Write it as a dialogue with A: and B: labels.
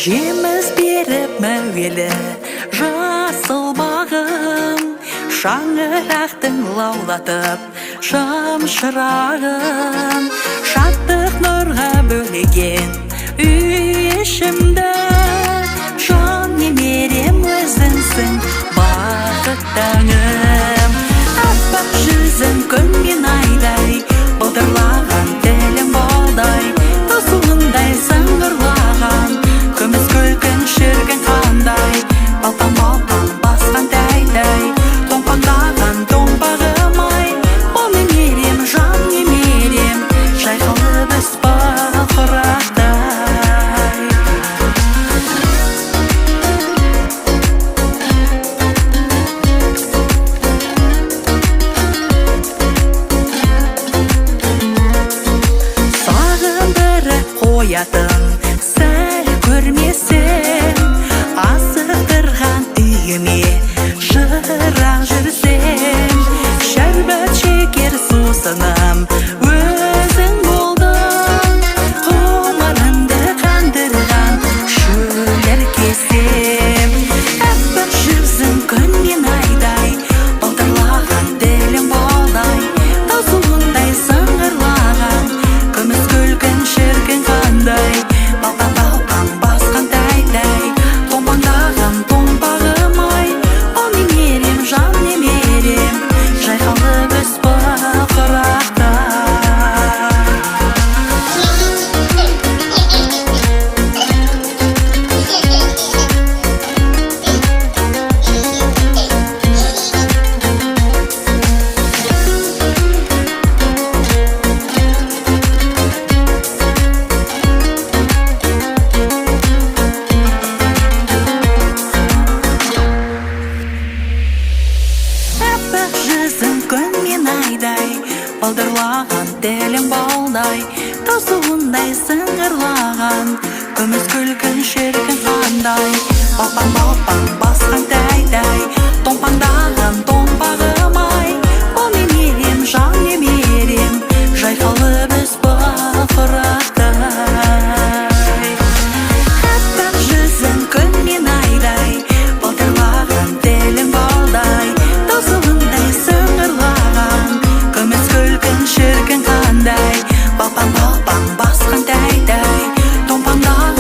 A: Жеміз беріп мәуелі жасыл бағым, шаңырақтың лаулатып шамшырағын, шаттық нұрға бөлеген үй ішімді. Жан немерем өзіңсің бақыт таңым, аппақ жүзің күн мен айдай, былдырлаған тілім балдай, тосуындай сыңғырлаған, күміс күлкін шіркін қандай, балтам басқан тәй-тәй, томпаңдаған томпағым ай, ол немерем, жан немерем, жайқалып біз бақырақтай. Сағындырып қоятын сәл көрмесем, асықтырған үйіме жырақ жүрсем, шәрбәт шекер сусыным өзің болдың, ғұмырымды қандырған шөлер кесем. Аппақ жүзің күн мен айдай, былдырлаған тілім балдай, таусылындай сыңғырлаған, күміс күлкін шіркін қандай, балтам басқан тәй-тәй, томпаңдаған томпағым ай, ол немерем, жан немерем, жайқалып біз бақырақтай. Аппақ жүзің күн мен айдай, балдырлаған тілім балдай, тосуындай сыңғырлаған, күміс күлкін шіркін қандай, балпаң басқан тәй